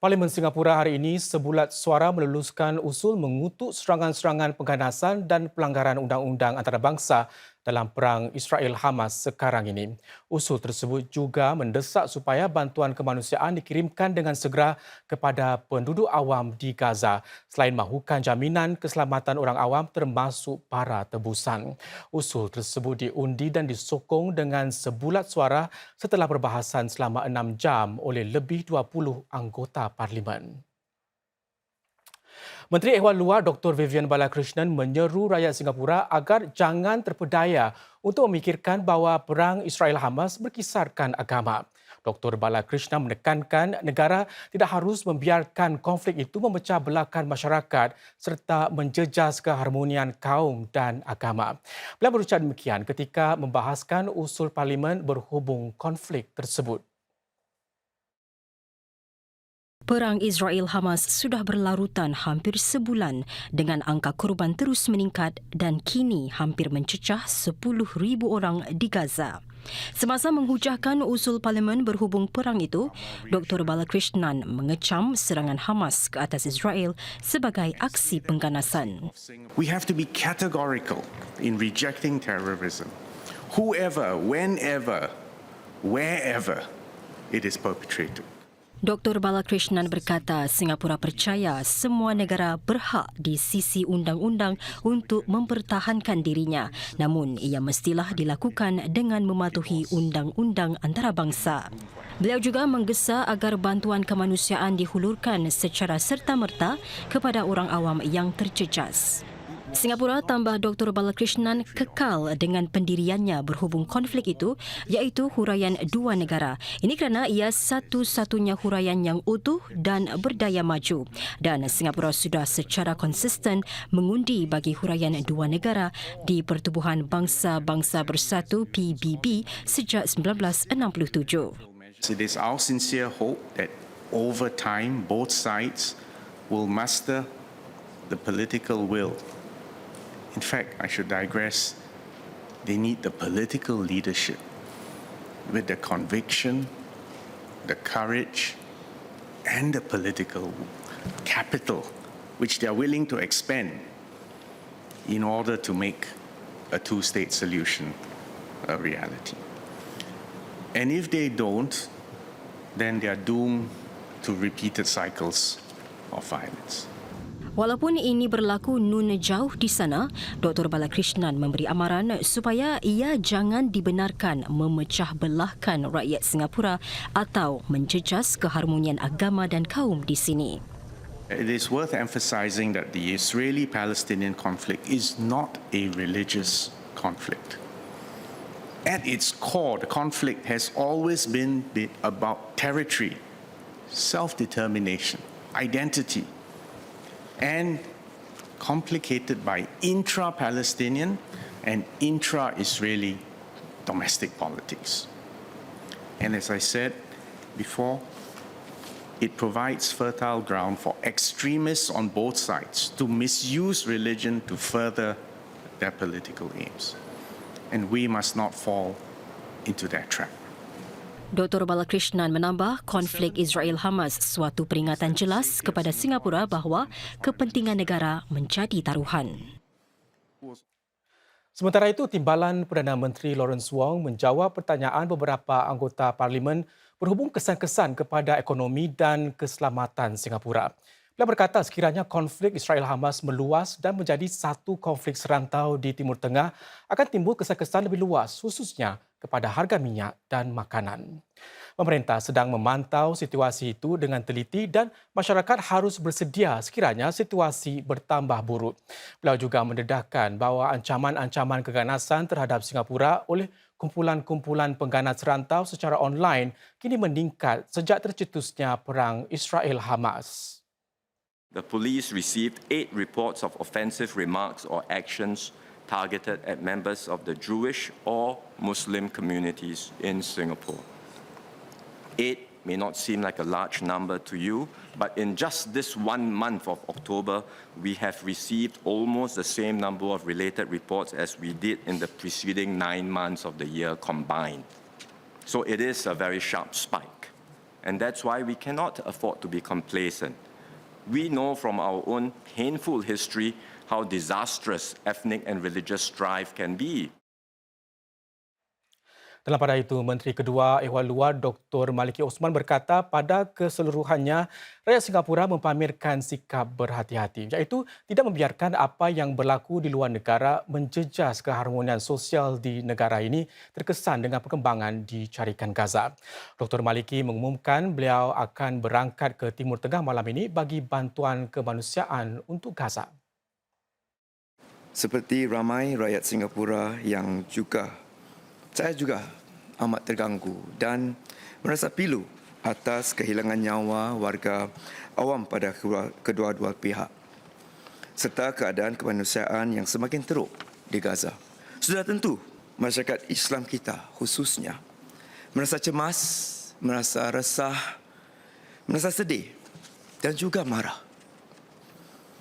Parlimen Singapura hari ini sebulat suara meluluskan usul mengutuk serangan-serangan pengganasan dan pelanggaran undang-undang antarabangsa dalam perang Israel-Hamas sekarang ini. Usul tersebut juga mendesak supaya bantuan kemanusiaan dikirimkan dengan segera kepada penduduk awam di Gaza selain mahukan jaminan keselamatan orang awam termasuk para tebusan. Usul tersebut diundi dan disokong dengan sebulat suara setelah perbahasan selama 6 jam oleh lebih 20 anggota Parlimen. Menteri Ehwal Luar Dr. Vivian Balakrishnan menyeru rakyat Singapura agar jangan terpedaya untuk memikirkan bahawa perang Israel-Hamas berkisarkan agama. Dr. Balakrishnan menekankan negara tidak harus membiarkan konflik itu memecah belahkan masyarakat serta menjejas keharmonian kaum dan agama. Beliau berucap demikian ketika membahaskan usul Parlimen berhubung konflik tersebut. Perang Israel-Hamas sudah berlarutan hampir sebulan dengan angka korban terus meningkat dan kini hampir mencecah 10,000 orang di Gaza. Semasa menghujahkan usul Parlimen berhubung perang itu, Dr. Balakrishnan mengecam serangan Hamas ke atas Israel sebagai aksi pengganasan. We have to be categorical in rejecting terrorism. Whoever, whenever, wherever it is perpetrated. Dr. Balakrishnan berkata Singapura percaya semua negara berhak di sisi undang-undang untuk mempertahankan dirinya. Namun ia mestilah dilakukan dengan mematuhi undang-undang antarabangsa. Beliau juga menggesa agar bantuan kemanusiaan dihulurkan secara serta-merta kepada orang awam yang terjejas. Singapura tambah Dr. Balakrishnan kekal dengan pendiriannya berhubung konflik itu iaitu huraian dua negara. Ini kerana ia satu-satunya huraian yang utuh dan berdaya maju. Dan Singapura sudah secara konsisten mengundi bagi huraian dua negara di Pertubuhan Bangsa-Bangsa Bersatu PBB sejak 1967. It is our sincere hope that over time both sides will muster the political will. In fact, I should digress, they need the political leadership with the conviction, the courage, and the political capital which they are willing to expend in order to make a two-state solution a reality. And if they don't, then they are doomed to repeated cycles of violence. Walaupun ini berlaku nun jauh di sana, Dr. Balakrishnan memberi amaran supaya ia jangan dibenarkan memecah belahkan rakyat Singapura atau menjejas keharmonian agama dan kaum di sini. It is worth emphasizing that the Israeli-Palestinian conflict is not a religious conflict. At its core, the conflict has always been about territory, self-determination, identity, and complicated by intra-Palestinian and intra-Israeli domestic politics. And as I said before, it provides fertile ground for extremists on both sides to misuse religion to further their political aims. And we must not fall into that trap. Dr. Balakrishnan menambah konflik Israel-Hamas suatu peringatan jelas kepada Singapura bahawa kepentingan negara menjadi taruhan. Sementara itu, Timbalan Perdana Menteri Lawrence Wong menjawab pertanyaan beberapa anggota Parlimen berhubung kesan-kesan kepada ekonomi dan keselamatan Singapura. Beliau berkata sekiranya konflik Israel-Hamas meluas dan menjadi satu konflik serantau di Timur Tengah akan timbul kesan-kesan lebih luas khususnya kepada harga minyak dan makanan. Pemerintah sedang memantau situasi itu dengan teliti dan masyarakat harus bersedia sekiranya situasi bertambah buruk. Beliau juga mendedahkan bahawa ancaman-ancaman keganasan terhadap Singapura oleh kumpulan-kumpulan pengganas serantau secara online kini meningkat sejak tercetusnya perang Israel-Hamas. The police received 8 reports of offensive remarks or actions targeted at members of the Jewish or Muslim communities in Singapore. 8 may not seem like a large number to you, but in just this 1 month of October, we have received almost the same number of related reports as we did in the preceding 9 months of the year combined. So it is a very sharp spike. and that's why we cannot afford to be complacent. We know from our own painful history how disastrous ethnic and religious strife can be. Dalam pada itu, Menteri Kedua Ehwal Luar Dr. Maliki Osman berkata pada keseluruhannya, rakyat Singapura mempamerkan sikap berhati-hati, iaitu tidak membiarkan apa yang berlaku di luar negara menjejas keharmonian sosial di negara ini terkesan dengan perkembangan di Carikan Gaza. Dr. Maliki mengumumkan beliau akan berangkat ke Timur Tengah malam ini bagi bantuan kemanusiaan untuk Gaza. Seperti ramai rakyat Singapura yang saya juga amat terganggu dan merasa pilu atas kehilangan nyawa warga awam pada kedua-dua pihak serta keadaan kemanusiaan yang semakin teruk di Gaza. Sudah tentu masyarakat Islam kita khususnya merasa cemas, merasa resah, merasa sedih dan juga marah.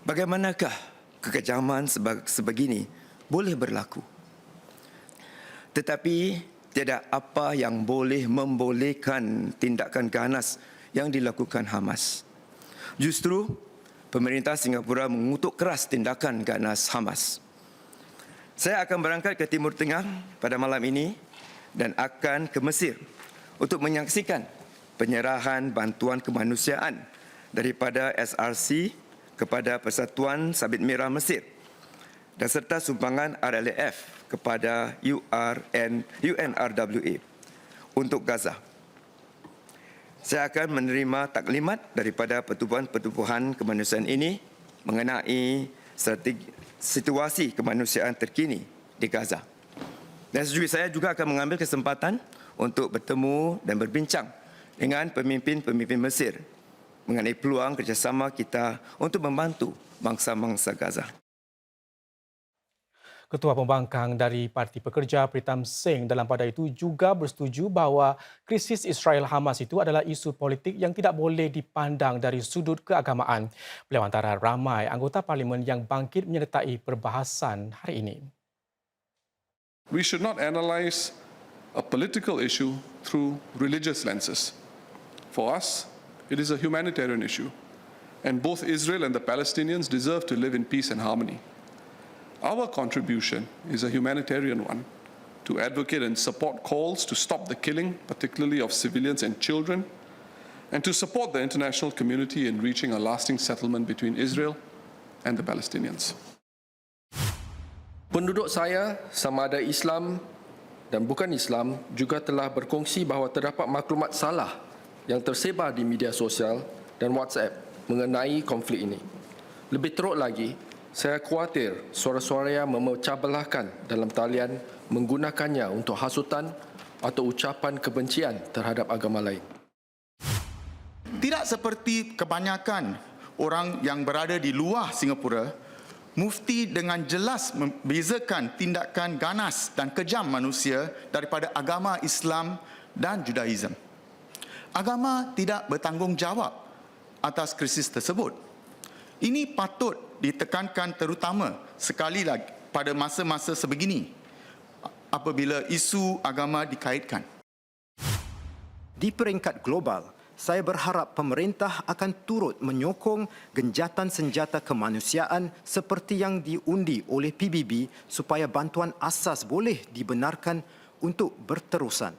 Bagaimanakah kekejaman sebegini boleh berlaku? Tetapi tiada apa yang boleh membolehkan tindakan ganas yang dilakukan Hamas. Justru, pemerintah Singapura mengutuk keras tindakan ganas Hamas. Saya akan berangkat ke Timur Tengah pada malam ini dan akan ke Mesir untuk menyaksikan penyerahan bantuan kemanusiaan daripada SRC kepada Persatuan Sabit Merah Mesir dan serta sumbangan RLAF kepada UNRWA untuk Gaza. Saya akan menerima taklimat daripada pertubuhan-pertubuhan kemanusiaan ini mengenai situasi kemanusiaan terkini di Gaza. Dan saya juga akan mengambil kesempatan untuk bertemu dan berbincang dengan pemimpin-pemimpin Mesir mengenai peluang kerjasama kita untuk membantu bangsa-bangsa Gaza. Ketua Pembangkang dari Parti Pekerja Pritam Singh dalam pada itu juga bersetuju bahawa krisis Israel-Hamas itu adalah isu politik yang tidak boleh dipandang dari sudut keagamaan. Beliau antara ramai anggota parlimen yang bangkit menyertai perbahasan hari ini. We should not analyse a political issue through religious lenses. For us, it is a humanitarian issue, and both Israel and the Palestinians deserve to live in peace and harmony. Our contribution is a humanitarian one, to advocate and support calls to stop the killing, particularly of civilians and children, and to support the international community in reaching a lasting settlement between Israel and the Palestinians. Penduduk saya, sama ada Islam dan bukan Islam, juga telah berkongsi bahawa terdapat maklumat salah yang tersebar di media sosial dan WhatsApp mengenai konflik ini. Lebih teruk lagi, saya khawatir suara-suara yang memecah belahkan dalam talian menggunakannya untuk hasutan atau ucapan kebencian terhadap agama lain. Tidak seperti kebanyakan orang yang berada di luar Singapura, Mufti dengan jelas membezakan tindakan ganas dan kejam manusia daripada agama Islam dan Judaism. Agama tidak bertanggungjawab atas krisis tersebut. Ini patut ditekankan terutama sekali lagi pada masa-masa sebegini apabila isu agama dikaitkan. Di peringkat global, saya berharap pemerintah akan turut menyokong genjatan senjata kemanusiaan seperti yang diundi oleh PBB supaya bantuan asas boleh dibenarkan untuk berterusan.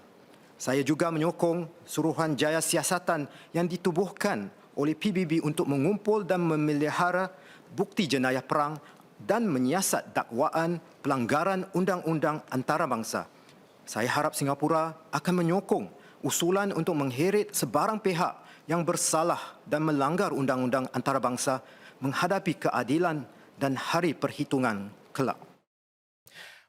Saya juga menyokong suruhanjaya siasatan yang ditubuhkan oleh PBB untuk mengumpul dan memelihara bukti jenayah perang dan menyiasat dakwaan pelanggaran undang-undang antarabangsa. Saya harap Singapura akan menyokong usulan untuk mengheret sebarang pihak yang bersalah dan melanggar undang-undang antarabangsa menghadapi keadilan dan hari perhitungan kelak.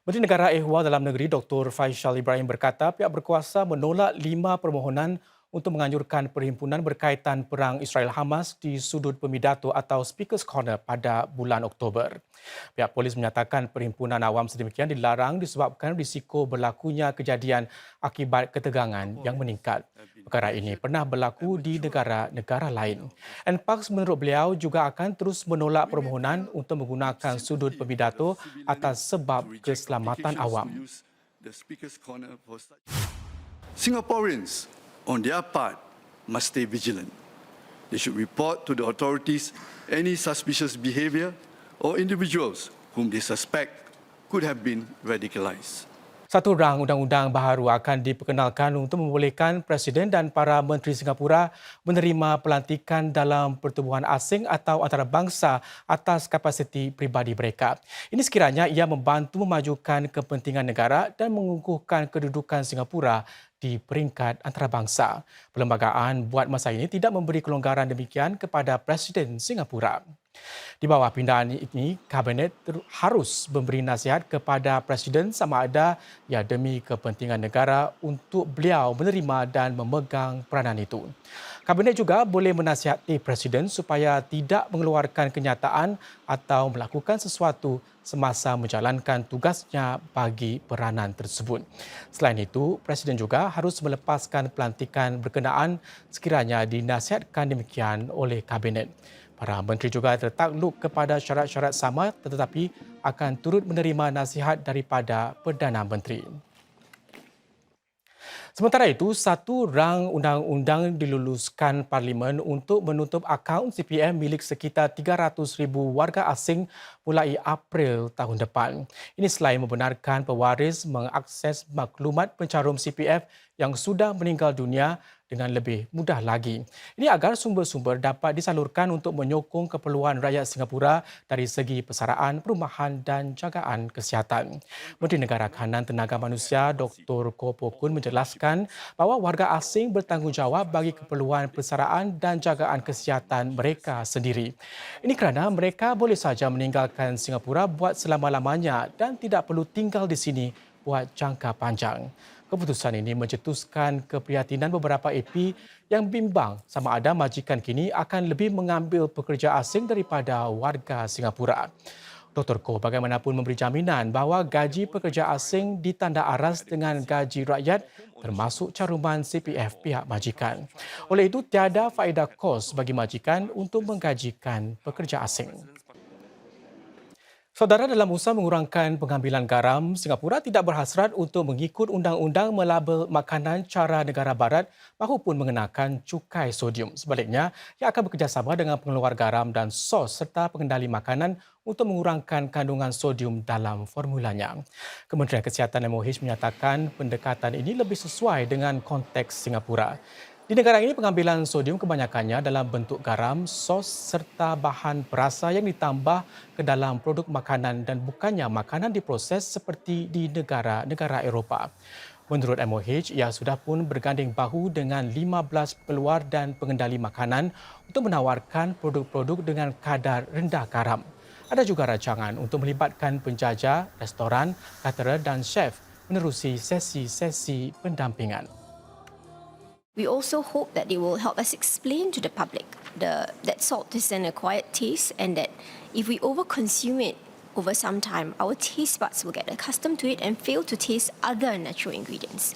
Menteri Negara Ehwal Dalam Negeri Dr. Faisal Ibrahim berkata pihak berkuasa menolak 5 permohonan untuk menganjurkan perhimpunan berkaitan perang Israel-Hamas di sudut pemidato atau Speaker's Corner pada bulan Oktober. Pihak polis menyatakan perhimpunan awam sedemikian dilarang disebabkan risiko berlakunya kejadian akibat ketegangan yang meningkat. Perkara ini pernah berlaku di negara-negara lain. NPAX menurut beliau juga akan terus menolak permohonan untuk menggunakan sudut pemidato atas sebab keselamatan awam. Singaporeans on their part must stay vigilant. They should report to the authorities any suspicious behavior or individuals whom they suspect could have been radicalized. Satu rang undang-undang baharu akan diperkenalkan untuk membolehkan Presiden dan para Menteri Singapura menerima pelantikan dalam pertubuhan asing atau antarabangsa atas kapasiti pribadi mereka. Ini sekiranya ia membantu memajukan kepentingan negara dan mengukuhkan kedudukan Singapura di peringkat antarabangsa. Perlembagaan buat masa ini tidak memberi kelonggaran demikian kepada Presiden Singapura. Di bawah pindahan ini, Kabinet harus memberi nasihat kepada Presiden sama ada ya demi kepentingan negara untuk beliau menerima dan memegang peranan itu. Kabinet juga boleh menasihati Presiden supaya tidak mengeluarkan kenyataan atau melakukan sesuatu semasa menjalankan tugasnya bagi peranan tersebut. Selain itu, Presiden juga harus melepaskan pelantikan berkenaan sekiranya dinasihatkan demikian oleh Kabinet. Para menteri juga tertakluk kepada syarat-syarat sama tetapi akan turut menerima nasihat daripada Perdana Menteri. Sementara itu, satu rang undang-undang diluluskan Parlimen untuk menutup akaun CPF milik sekitar 300,000 warga asing mulai April tahun depan. Ini selain membenarkan pewaris mengakses maklumat pencarum CPF yang sudah meninggal dunia dengan lebih mudah lagi. Ini agar sumber-sumber dapat disalurkan untuk menyokong keperluan rakyat Singapura dari segi persaraan, perumahan dan jagaan kesihatan. Menteri Negara Kanan Tenaga Manusia Dr. Koh Poh Kun menjelaskan bahawa warga asing bertanggungjawab bagi keperluan persaraan dan jagaan kesihatan mereka sendiri. Ini kerana mereka boleh saja meninggalkan Singapura buat selama-lamanya dan tidak perlu tinggal di sini buat jangka panjang. Keputusan ini mencetuskan keprihatinan beberapa AP yang bimbang sama ada majikan kini akan lebih mengambil pekerja asing daripada warga Singapura. Dr. Koh bagaimanapun memberi jaminan bahawa gaji pekerja asing ditanda aras dengan gaji rakyat termasuk caruman CPF pihak majikan. Oleh itu, tiada faedah kos bagi majikan untuk menggajikan pekerja asing. Saudara, dalam usaha mengurangkan pengambilan garam, Singapura tidak berhasrat untuk mengikut undang-undang melabel makanan cara negara barat mahupun mengenakan cukai sodium. Sebaliknya, ia akan bekerjasama dengan pengeluar garam dan sos serta pengendali makanan untuk mengurangkan kandungan sodium dalam formulanya. Kementerian Kesihatan MOH menyatakan pendekatan ini lebih sesuai dengan konteks Singapura. Di negara ini, pengambilan sodium kebanyakannya dalam bentuk garam, sos serta bahan perasa yang ditambah ke dalam produk makanan dan bukannya makanan diproses seperti di negara-negara Eropah. Menurut MOH, ia sudah pun berganding bahu dengan 15 peluar dan pengendali makanan untuk menawarkan produk-produk dengan kadar rendah garam. Ada juga rancangan untuk melibatkan penjajah, restoran, caterer dan chef menerusi sesi-sesi pendampingan. We also hope that they will help us explain to the public that salt is an acquired taste and that if we overconsume it over some time, our taste buds will get accustomed to it and fail to taste other natural ingredients.